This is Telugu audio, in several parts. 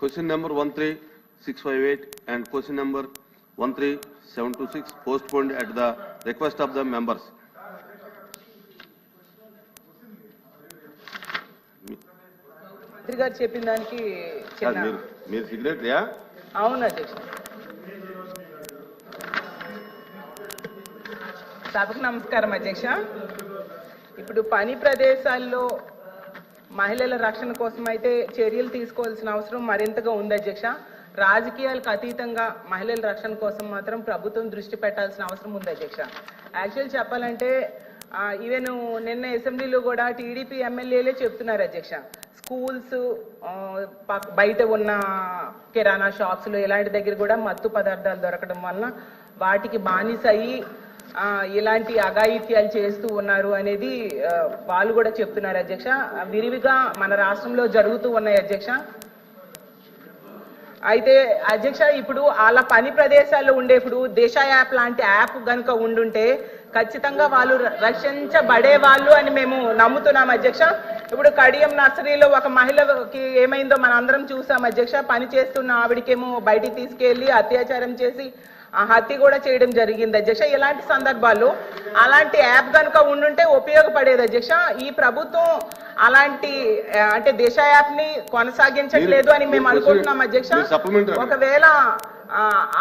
Question number 13658 and question number 13726 postponed at the request of the members. మంత్రి గారు చెప్పిన దానికి మీరు సిగ్నేటరీయా? అవును అధ్యక్ష. సభకు నమస్కారం అధ్యక్ష. ఇప్పుడు పని ప్రదేశాల్లో మహిళల రక్షణ కోసం అయితే చర్యలు తీసుకోవాల్సిన అవసరం మరింతగా ఉంది అధ్యక్ష. రాజకీయాలకు అతీతంగా మహిళల రక్షణ కోసం మాత్రం ప్రభుత్వం దృష్టి పెట్టాల్సిన అవసరం ఉంది అధ్యక్ష. యాక్చువల్ చెప్పాలంటే ఈవెన్ నిన్న అసెంబ్లీలో కూడా టీడీపీ ఎమ్మెల్యేలే చెప్తున్నారు అధ్యక్ష, స్కూల్స్ బయట ఉన్న కిరాణా షాప్స్లో ఇలాంటి దగ్గర కూడా మత్తు పదార్థాలు దొరకడం వలన వాటికి బానిస అయ్యి ఇలాంటి అఘాయిత్యాలు చేస్తూ ఉన్నారు అనేది వాళ్ళు కూడా చెప్తున్నారు అధ్యక్ష. విరివిగా మన రాష్ట్రంలో జరుగుతూ ఉన్నాయి అధ్యక్ష. అయితే అధ్యక్ష, ఇప్పుడు అలా పని ప్రదేశాల్లో ఉండేప్పుడు దిశ యాప్ లాంటి యాప్ కనుక ఉండుంటే ఖచ్చితంగా వాళ్ళు రక్షించబడే వాళ్ళు అని మేము నమ్ముతున్నాం అధ్యక్ష. ఇప్పుడు కడియం నర్సరీలో ఒక మహిళకి ఏమైందో మన అందరం చూసాం అధ్యక్ష. పని చేస్తున్న ఆవిడికేమో బయటికి తీసుకెళ్లి అత్యాచారం చేసి హత్య కూడా చేయడం జరిగింది అధ్యక్ష. ఇలాంటి సందర్భాల్లో అలాంటి యాప్ కనుక ఉండుంటే ఉపయోగపడేది అధ్యక్ష. ఈ ప్రభుత్వం అలాంటి అంటే దిశ యాప్ ని కొనసాగించట్లేదు అని మేము అనుకుంటున్నాం అధ్యక్ష. ఒకవేళ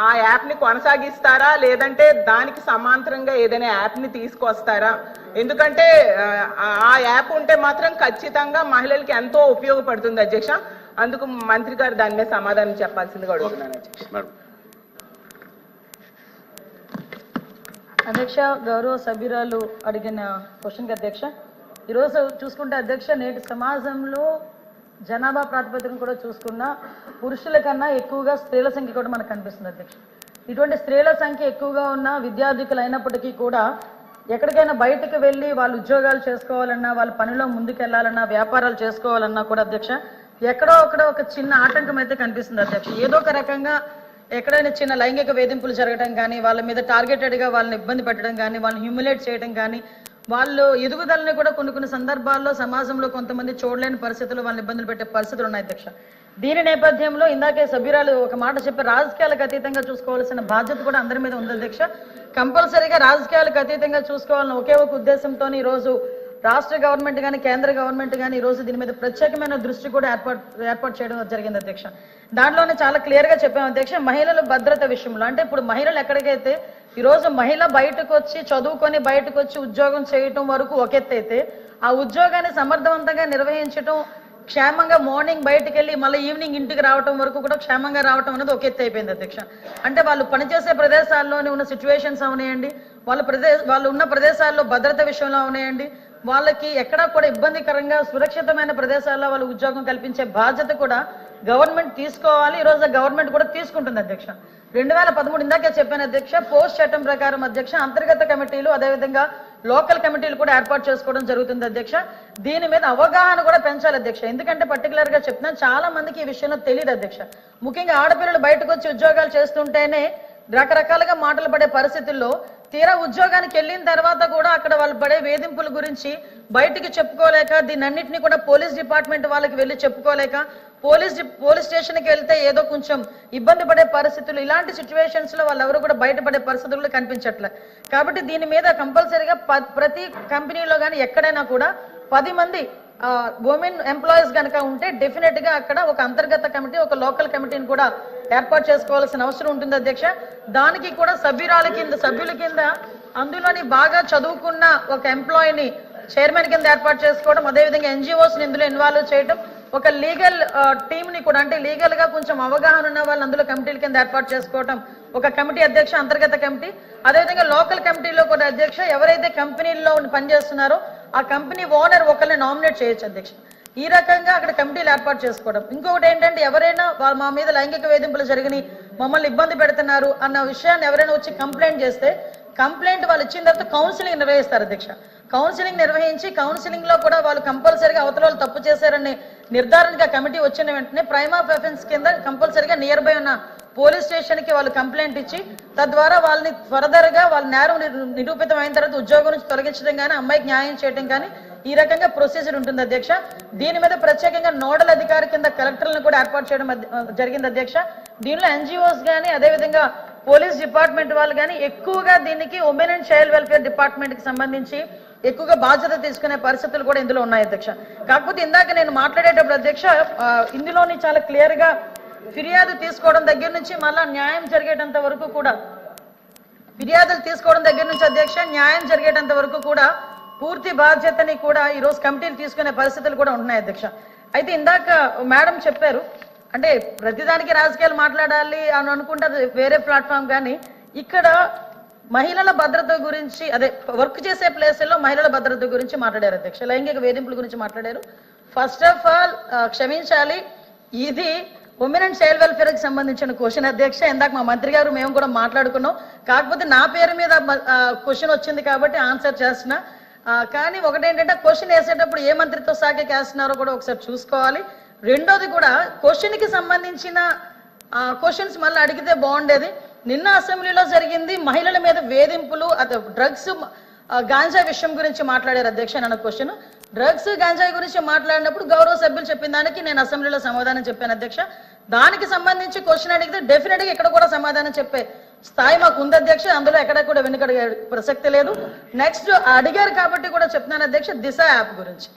ఆ యాప్ ని కొనసాగిస్తారా లేదంటే దానికి సమాంతరంగా ఏదైనా యాప్ ని తీసుకొస్తారా? ఎందుకంటే ఆ యాప్ ఉంటే మాత్రం ఖచ్చితంగా మహిళలకి ఎంతో ఉపయోగపడుతుంది అధ్యక్ష. అందుకు మంత్రి గారు దాని మీద సమాధానం చెప్పాల్సిందిగా అడుగుతున్నాను అధ్యక్ష. అధ్యక్ష, గౌరవ సభ్యురాలు అడిగిన క్వశ్చన్కి అధ్యక్ష, ఈరోజు చూసుకుంటే అధ్యక్ష, నేటి సమాజంలో జనాభా ప్రాతిపదికన కూడా చూసుకున్న పురుషుల కన్నా ఎక్కువగా స్త్రీల సంఖ్య కూడా మనకు కనిపిస్తుంది అధ్యక్ష. ఇటువంటి స్త్రీల సంఖ్య ఎక్కువగా ఉన్న విద్యార్థికులు అయినప్పటికీ కూడా ఎక్కడికైనా బయటకు వెళ్ళి వాళ్ళు ఉద్యోగాలు చేసుకోవాలన్నా, వాళ్ళ పనిలో ముందుకెళ్లాలన్నా, వ్యాపారాలు చేసుకోవాలన్నా కూడా అధ్యక్ష ఎక్కడో ఒక చిన్న ఆటంకం అయితే కనిపిస్తుంది అధ్యక్ష. ఏదో ఒక రకంగా ఎక్కడైనా చిన్న లైంగిక వేధింపులు జరగడం కానీ, వాళ్ళ మీద టార్గెటెడ్గా వాళ్ళని ఇబ్బంది పెట్టడం కానీ, వాళ్ళని హ్యూమిలేట్ చేయడం కానీ, వాళ్ళు ఎదుగుదలని కూడా కొన్ని సందర్భాల్లో సమాజంలో కొంతమంది చూడలేని పరిస్థితులు వాళ్ళని ఇబ్బందులు పెట్టే పరిస్థితులు ఉన్నాయి అధ్యక్ష. దీని నేపథ్యంలో ఇందాకే సభ్యురాలు ఒక మాట చెప్పి రాజకీయాలకు అతీతంగా చూసుకోవాల్సిన బాధ్యత కూడా అందరి మీద ఉంది అధ్యక్ష. కంపల్సరీగా రాజకీయాలకు అతీతంగా చూసుకోవాలని ఒకే ఒక ఉద్దేశంతో ఈరోజు రాష్ట్ర గవర్నమెంట్ కానీ కేంద్ర గవర్నమెంట్ కానీ ఈరోజు దీని మీద ప్రత్యేకమైన దృష్టి కూడా ఏర్పాటు చేయడం జరిగింది అధ్యక్ష. దాంట్లోనే చాలా క్లియర్గా చెప్పాము అధ్యక్ష, మహిళల భద్రత విషయంలో. అంటే ఇప్పుడు మహిళలు ఎక్కడికైతే ఈరోజు మహిళ బయటకు వచ్చి చదువుకొని బయటకు వచ్చి ఉద్యోగం చేయటం వరకు ఒక ఎత్తు అయితే, ఆ ఉద్యోగాన్ని సమర్థవంతంగా నిర్వహించడం, క్షేమంగా మార్నింగ్ బయటకు వెళ్ళి మళ్ళీ ఈవినింగ్ ఇంటికి రావడం వరకు కూడా క్షేమంగా రావడం అనేది ఒక ఎత్తు అయిపోయింది అధ్యక్ష. అంటే వాళ్ళు పనిచేసే ప్రదేశాల్లోనే ఉన్న సిచ్యువేషన్స్ అవునాయండి, వాళ్ళు ఉన్న ప్రదేశాల్లో భద్రత విషయంలో అవునాయండి, వాళ్ళకి ఎక్కడా కూడా ఇబ్బందికరంగా సురక్షితమైన ప్రదేశాల్లో వాళ్ళు ఉద్యోగం కల్పించే బాధ్యత కూడా గవర్నమెంట్ తీసుకోవాలి. ఈరోజు గవర్నమెంట్ కూడా తీసుకుంటుంది అధ్యక్ష. 2013 ఇందాకే చెప్పాను అధ్యక్ష, పోస్ట్ చట్టం ప్రకారం అధ్యక్ష అంతర్గత కమిటీలు అదేవిధంగా లోకల్ కమిటీలు కూడా ఏర్పాటు చేసుకోవడం జరుగుతుంది అధ్యక్ష. దీని మీద అవగాహన కూడా పెంచాలి అధ్యక్ష. ఎందుకంటే పర్టికులర్ గా చెప్తున్నా, చాలా మందికి ఈ విషయంలో తెలియదు అధ్యక్ష. ముఖ్యంగా ఆడపిల్లలు బయటకు వచ్చి ఉద్యోగాలు చేస్తుంటేనే రకరకాలుగా మాటలు పడే పరిస్థితుల్లో తీరా ఉద్యోగానికి వెళ్ళిన తర్వాత కూడా అక్కడ వాళ్ళు పడే వేధింపుల గురించి బయటికి చెప్పుకోలేక, దీన్ని అన్నింటినీ కూడా పోలీస్ డిపార్ట్మెంట్ వాళ్ళకి వెళ్ళి చెప్పుకోలేక, పోలీస్ స్టేషన్కి వెళ్తే ఏదో కొంచెం ఇబ్బంది పడే పరిస్థితులు, ఇలాంటి సిచ్యువేషన్స్ లో వాళ్ళు ఎవరు కూడా బయటపడే పరిస్థితులు కనిపించట్లే. కాబట్టి దీని మీద కంపల్సరీగా ప్రతి కంపెనీలో కానీ ఎక్కడైనా కూడా 10 మంది ఉమెన్ ఎంప్లాయీస్ కనుక ఉంటే డెఫినెట్ గా అక్కడ ఒక అంతర్గత కమిటీ, ఒక లోకల్ కమిటీని కూడా ఏర్పాటు చేసుకోవాల్సిన అవసరం ఉంటుంది అధ్యక్ష. దానికి కూడా సభ్యుల కింద అందులోని బాగా చదువుకున్న ఒక ఎంప్లాయీని చైర్మన్ కింద ఏర్పాటు చేసుకోవడం, అదేవిధంగా ఎన్జిఓస్ ని ఇందులో ఇన్వాల్వ్ చేయడం, ఒక లీగల్ టీమ్ ని కూడా అంటే లీగల్ గా కొంచెం అవగాహన ఉన్న వాళ్ళు అందులో కమిటీల కింద ఏర్పాటు చేసుకోవడం ఒక కమిటీ అధ్యక్ష, అంతర్గత కమిటీ. అదేవిధంగా లోకల్ కమిటీలో కూడా అధ్యక్ష ఎవరైతే కంపెనీల్లో పనిచేస్తున్నారో ఆ కంపెనీ ఓనర్ ఒకరిని నామినేట్ చేయొచ్చు అధ్యక్ష. ఈ రకంగా అక్కడ కమిటీలు ఏర్పాటు చేసుకోవడం. ఇంకొకటి ఏంటంటే, ఎవరైనా మా మీద లైంగిక వేధింపులు జరిగినాయి, మమ్మల్ని ఇబ్బంది పెడుతున్నారు అన్న విషయాన్ని ఎవరైనా వచ్చి కంప్లైంట్ చేస్తే కంప్లైంట్ వాళ్ళు ఇచ్చిన తర్వాత కౌన్సిలింగ్ నిర్వహిస్తారు అధ్యక్ష. కౌన్సిలింగ్ నిర్వహించి కౌన్సిలింగ్ లో కూడా వాళ్ళు కంపల్సరీగా అవతల వాళ్ళు తప్పు చేశారని నిర్ధారణగా కమిటీ వచ్చిన వెంటనే ప్రైమ్ ఆఫ్ అఫెన్స్ కింద కంపల్సరీగా నియర్ బై ఉన్న పోలీస్ స్టేషన్ కి వాళ్ళు కంప్లైంట్ ఇచ్చి తద్వారా వాళ్ళని ఫర్దర్ గా వాళ్ళ నేరం నిరూపితం అయిన తర్వాత ఉద్యోగం నుంచి తొలగించడం కానీ, అమ్మాయికి న్యాయం చేయడం కానీ ఈ రకంగా ప్రొసీజర్ ఉంటుంది అధ్యక్ష. దీని మీద ప్రత్యేకంగా నోడల్ అధికారి కింద కలెక్టర్లను కూడా ఏర్పాటు చేయడం జరిగింది అధ్యక్ష. దీనిలో ఎన్జిఓస్ కానీ అదేవిధంగా పోలీస్ డిపార్ట్మెంట్ వాళ్ళు కానీ ఎక్కువగా దీనికి women and child welfare department కి సంబంధించి ఎక్కువగా బాధ్యత తీసుకునే పరిస్థితులు కూడా ఇందులో ఉన్నాయి అధ్యక్ష. కాకపోతే ఇందాక నేను మాట్లాడేటప్పుడు అధ్యక్ష ఇందులోని చాలా క్లియర్ గా ఫిర్యాదు తీసుకోవడం దగ్గర నుంచి మళ్ళా న్యాయం జరిగేటంత వరకు కూడా ఫిర్యాదులు తీసుకోవడం దగ్గర నుంచి అధ్యక్ష న్యాయం జరిగేటంత వరకు కూడా పూర్తి బాధ్యతని కూడా ఈ రోజు కమిటీలు తీసుకునే పరిస్థితులు కూడా ఉన్నాయి అధ్యక్ష. అయితే ఇందాక మేడం చెప్పారు అంటే ప్రతిదానికి రాజకీయాలు మాట్లాడాలి అని అనుకుంటారు వేరే ప్లాట్ఫామ్, కానీ ఇక్కడ మహిళల భద్రత గురించి అదే వర్క్ చేసే ప్లేసుల్లో మహిళల భద్రత గురించి మాట్లాడారు అధ్యక్ష. లైంగిక వేధింపుల గురించి మాట్లాడారు. ఫస్ట్ ఆఫ్ ఆల్ క్షమించాలి, ఇది ఉమెన్ అండ్ చైల్డ్ వెల్ఫేర్ కి సంబంధించిన క్వశ్చన్ అధ్యక్ష. ఇందాక మా మంత్రి గారు మేము కూడా మాట్లాడుకున్నాం, కాకపోతే నా పేరు మీద క్వశ్చన్ వచ్చింది కాబట్టి ఆన్సర్ చేస్తున్నా. కానీ ఒకటేంటంటే క్వశ్చన్ వేసేటప్పుడు ఏ మంత్రిత్వ శాఖకి వేస్తున్నారో కూడా ఒకసారి చూసుకోవాలి. రెండోది కూడా క్వశ్చన్ కి సంబంధించిన క్వశ్చన్స్ మళ్ళీ అడిగితే బాగుండేది. నిన్న అసెంబ్లీలో జరిగింది మహిళల మీద వేధింపులు, డ్రగ్స్ గాంజా విషయం గురించి మాట్లాడారు అధ్యక్ష. నన్ను క్వశ్చన్ డ్రగ్స్ గాంజాయి గురించి మాట్లాడినప్పుడు గౌరవ సభ్యులు చెప్పిన దానికి నేను అసెంబ్లీలో సమాధానం చెప్పాను అధ్యక్ష. దానికి సంబంధించి క్వశ్చన్ అడిగితే డెఫినెట్ గా ఇక్కడ కూడా సమాధానం చెప్పే స్థాయి మాకు ఉంది అధ్యక్ష. అందులో ఎక్కడ కూడా వెనుకడిగే ప్రసక్తి లేదు. నెక్స్ట్ అడిగారు కాబట్టి కూడా చెప్తున్నాను అధ్యక్ష, దిశ యాప్ గురించి.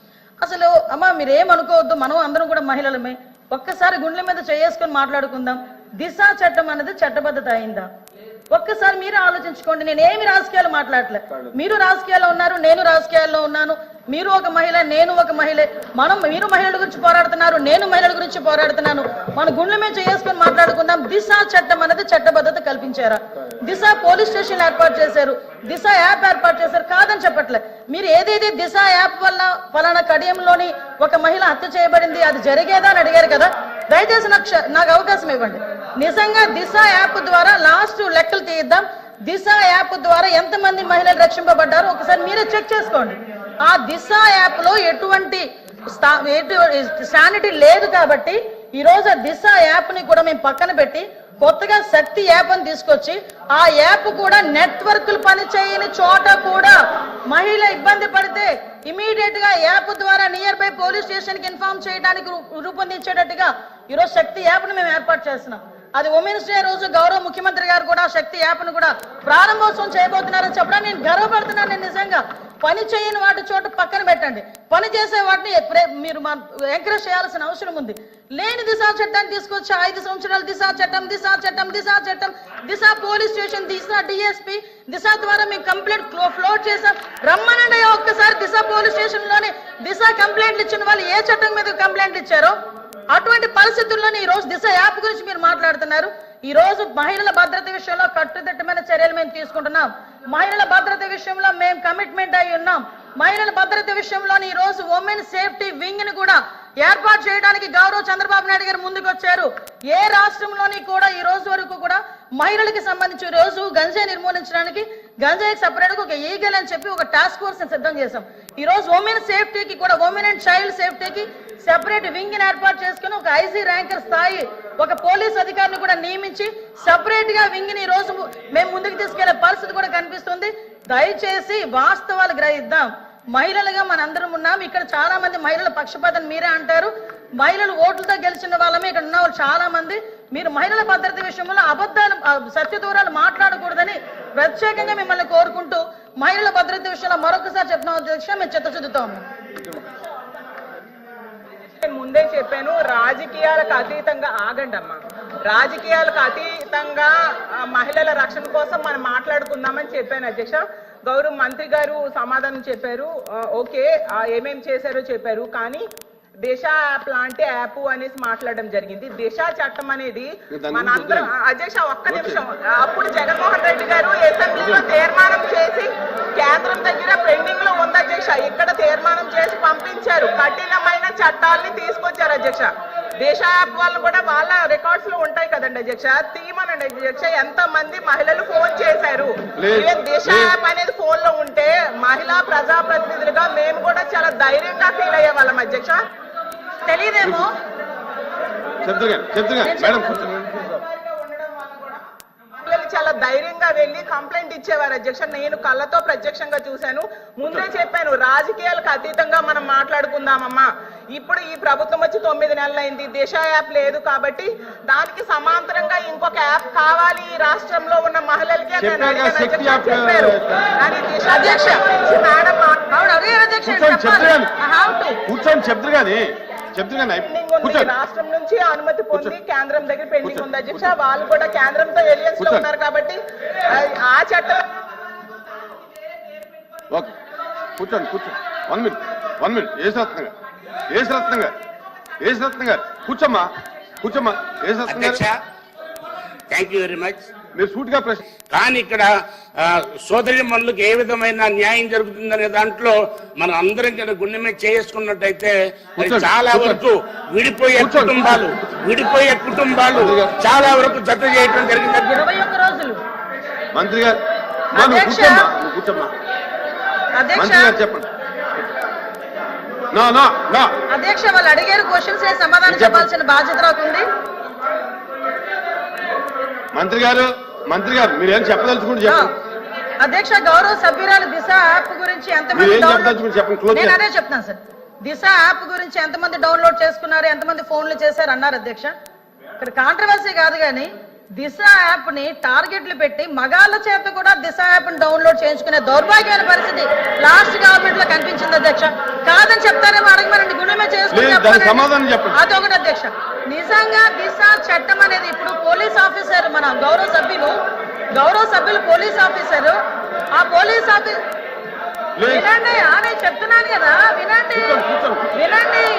అసలు అమ్మా మీరేమనుకోవద్దు, మనం అందరం కూడా మహిళలమే. ఒక్కసారి గుండెల మీద చేసుకొని మాట్లాడుకుందాం. దిశ చట్టం అనేది చట్టబద్ధత అయిందా? ఒక్కసారి మీరు ఆలోచించుకోండి. నేనేమి రాజకీయాలు మాట్లాడలే, మీరు రాజకీయాల్లో ఉన్నారు, నేను రాజకీయాల్లో ఉన్నాను. మీరు ఒక మహిళ, నేను ఒక మహిళే. మీరు మహిళల గురించి పోరాడుతున్నారు, నేను మహిళల గురించి పోరాడుతున్నాను. మన గుండెల మీద చేసుకొని మాట్లాడుకుందాం. దిశ చట్టం అనేది చట్టబద్ధత కల్పించారా? దిశ పోలీస్ స్టేషన్ ఏర్పాటు చేశారు, దిశ యాప్ ఏర్పాటు చేశారు, కాదని చెప్పట్లే. మీరు ఏదైతే దిశ యాప్ వల్ల ఫలానా కడియంలోని ఒక మహిళ హత్య చేయబడింది అది జరిగేదా అని అడిగారు కదా, దయచేసి నాకు అవకాశం ఇవ్వండి. నిజంగా దిశ యాప్ ద్వారా లాస్ట్ లెక్కలు తీద్దాం. దిశ యాప్ ద్వారా ఎంతమంది మహిళలు రక్షింపబడ్డారో ఒకసారి మీరే చెక్ చేసుకోండి. ఆ దిశ యాప్ లో ఎటువంటి శానిటీ లేదు కాబట్టి ఈ రోజు ఆ దిశ యాప్ ని కూడా మేము పక్కన పెట్టి కొత్తగా శక్తి యాప్ అని తీసుకొచ్చి ఆ యాప్ కూడా నెట్వర్క్లు పనిచేయని చోట కూడా మహిళ ఇబ్బంది పడితే ఇమీడియట్ గా యాప్ ద్వారా నియర్ బై పోలీస్ స్టేషన్ కి ఇన్ఫార్మ్ చేయడానికి రూపొందించేటట్టుగా ఈరోజు శక్తి యాప్ ని మేము ఏర్పాటు చేస్తున్నాం. అది ఉమెన్స్ డే రోజు గౌరవ ముఖ్యమంత్రి గారు కూడా శక్తి యాప్ ను కూడా ప్రారంభోత్సవం చేయబోతున్నారని చెప్పడానికి నేను గర్వపడుతున్నాను. నేను నిజంగా పని చేయని వాటి చోట పక్కన పెట్టండి, పని చేసే వాటిని మీరు ఎంకరేజ్ చేయాల్సిన అవసరం ఉంది. లేని దిశ చట్టాన్ని తీసుకొచ్చి 5 సంవత్సరాలు దిశ చట్టం దిశ చట్టం దిశ చట్టం దిశ పోలీస్ స్టేషన్ దిశ డిఎస్పీ దిశ ద్వారా మేము కంప్లైంట్ ఫ్లోట్ చేసాం. రమ్మనండి ఒక్కసారి దిశ పోలీస్ స్టేషన్ లోనే దిశ కంప్లైంట్లు ఇచ్చిన వాళ్ళు ఏ చట్టం మీద కంప్లైంట్ ఇచ్చారో అటువంటి పరిస్థితుల్లోనే ఈ రోజు దిశ యాప్ గురించి మీరు మాట్లాడుతున్నారు. ఈ రోజు మహిళల భద్రత విషయంలో కట్టుదిట్టమైన చర్యలు మేము తీసుకుంటున్నాం. మహిళల భద్రత విషయంలో మేము కమిట్మెంట్ అయి ఉన్నాం. మహిళల భద్రత విషయంలోని ఈ రోజు ఉమెన్ సేఫ్టీ వింగ్ ని కూడా ఏర్పాటు చేయడానికి గౌరవ చంద్రబాబు నాయుడు గారు ముందుకు వచ్చారు. ఏ రాష్ట్రంలోని కూడా ఈ రోజు వరకు కూడా మహిళలకి సంబంధించి ఈ రోజు గంజాయి నిర్మూలించడానికి గంజాయికి సపరేట్ గా ఒక ఈగల్ అని చెప్పి ఒక టాస్క్ ఫోర్స్ సిద్ధం చేశాం. ఈ రోజు ఉమెన్ సేఫ్టీకి కూడా ఉమెన్ అండ్ చైల్డ్ సేఫ్టీకి సెపరేట్ వింగ్ ని ఏర్పాటు చేసుకుని ఒక ఐజీ ర్యాంకర్ స్థాయి ఒక పోలీస్ అధికారిని కూడా నియమించి సెపరేట్ గా వింగ్ ని ఈ రోజు మేము ముందుకు తీసుకెళ్లే పరిస్థితి కూడా కనిపిస్తుంది. దయచేసి వాస్తవాలు గ్రహిద్దాం. మహిళలుగా మనందరం ఉన్నాం. ఇక్కడ చాలా మంది మహిళల పక్షపాతం మీరే అంటారు. మహిళలు ఓట్లతో గెలిచిన వాళ్ళమే ఇక్కడ ఉన్న వాళ్ళు చాలా మంది. మీరు మహిళల భద్రత విషయంలో అబద్ధాలు సత్య దూరాలు మాట్లాడకూడదని ప్రత్యేకంగా మిమ్మల్ని కోరుకుంటూ మహిళల భద్రత విషయంలో మరొకసారి చెప్తున్నాం అధ్యక్ష, మేము చిత్తశుద్ధితో ఉన్నాం. ముందే చెప్పాను, రాజకీయాలకు అతీతంగా ఆగండి అమ్మా. రాజకీయాలకు అతీతంగా మహిళల రక్షణ కోసం మనం మాట్లాడుకుందామని చెప్పాను అధ్యక్ష. గౌరవ మంత్రి గారు సమాధానం చెప్పారు, ఓకే ఏమేం చేశారో చెప్పారు. కానీ దిశ యాప్ లాంటి యాప్ అనేసి మాట్లాడడం జరిగింది. దిశ చట్టం అనేది మనందరం అధ్యక్ష ఒక్క నిమిషం, అప్పుడు జగన్మోహన్ రెడ్డి గారు అసెంబ్లీలో తీర్మానం చేసి కేంద్రం దగ్గర పెండింగ్ లో ఉంది అధ్యక్ష. ఇక్కడ తీర్మానం చేసి పంపించారు, కఠినమైన చట్టాలని తీసుకొచ్చారు అధ్యక్ష. దిశ యాప్ వాళ్ళు కూడా వాళ్ళ రికార్డ్స్ లో ఉంటాయి కదండి అధ్యక్ష, తీయమనండి అధ్యక్ష. ఎంత మంది మహిళలు ఫోన్ చేశారు. దిశ యాప్ అనేది ఫోన్ లో ఉంటే మహిళా ప్రజాప్రతినిధులుగా మేము కూడా చాలా ధైర్యంగా ఫీల్ అయ్యే వాళ్ళం అధ్యక్ష. తెలియదేమో మహిళలు చాలా ధైర్యంగా వెళ్ళి కంప్లైంట్ ఇచ్చేవారు అధ్యక్ష. నేను కళ్ళతో ప్రత్యక్షంగా చూశాను. ముందే చెప్పాను, రాజకీయాలకు అతీతంగా మనం మాట్లాడుకుందామమ్మా. ఇప్పుడు ఈ ప్రభుత్వం వచ్చి 9 నెలలైంది, దిశ యాప్ లేదు కాబట్టి దానికి సమాంతరంగా ఇంకొక యాప్ కావాలి ఈ రాష్ట్రంలో ఉన్న మహిళలకి అని నేను అడిగాను అధ్యక్ష, చెప్పారు. కానీ దిశ అధ్యక్ష. మేడం కూర్చొని చెప్తారు కానీ రాష్ట్రం నుంచి అనుమతి పొంది కేంద్రం దగ్గర పెండింగ్ ఉంది అధ్యక్ష. వాళ్ళు కూడా కేంద్రంతో ఎలియన్స్ లో ఉన్నారు కాబట్టి ఆ చట్టం. ఓకే, కూర్చోండి 1 మినిట్ ఏసరత్నం గారు కూర్చోమ్మా ఏసరత్నం గారు. Thank you very much. మీరు సూటిగా ప్రశ్న. కానీ ఇక్కడ సోదరి మనులకు ఏ విధమైన న్యాయం జరుగుతుందనే దాంట్లో మనం అందరం ఇక్కడ గుండె మీద చేసుకున్నట్టయితే చాలా వరకు విడిపోయే కుటుంబాలు చాలా వరకు జత చేయడం జరిగింది. 21 రోజులు మంత్రి గారు కూర్చోమ్మా మంత్రి గారు చెప్పండి. అధ్యక్ష, వాళ్ళు అడిగారు క్వశ్చన్స్ సమాధానం చెప్పాల్సిన బాధ్యత నాకుంది. మంత్రి గారు మీరు ఏం చెప్పదలుచుకుంటే చెప్పండి. అధ్యక్ష, గౌరవ సభ్యురాలు దిశ యాప్ గురించి ఎంతమంది నేను అదే చెప్తాను సార్. దిశ యాప్ గురించి ఎంతమంది డౌన్లోడ్ చేసుకున్నారు, ఎంతమంది ఫోన్లు చేశారు అన్నారు అధ్యక్ష. ఇక్కడ కాంట్రవర్సీ కాదు కానీ దిశ యాప్ ని టార్గెట్లు పెట్టి మగాళ్ళ చేత కూడా దిశ యాప్ ని డౌన్లోడ్ చేయించుకునే దౌర్భాగ్యమైన పరిస్థితి లాస్ట్ గవర్నమెంట్ లో కనిపించింది అధ్యక్ష. కాదని చెప్తారేమో అడగమనండి, గుండెమే చేసుకుని అదొకటి అధ్యక్ష. నిజంగా దిశ చట్టం అనేది ఇప్పుడు పోలీస్ ఆఫీసర్ మన గౌరవ సభ్యులు పోలీస్ ఆఫీసరు, ఆ పోలీస్ ఆఫీసర్ వినండి, నేను చెప్తున్నాను కదా, వినండి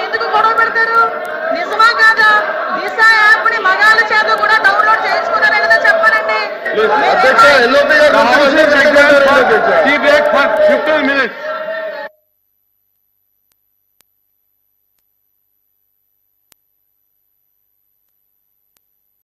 ఎందుకు గొడవ పెడతారు? నిజమా కాదా? దిశ యాప్ ని మగాళ్ళ చేత కూడా డౌన్లోడ్ చేసుకున్నారని కదా చెప్పారండి. 15 minutes.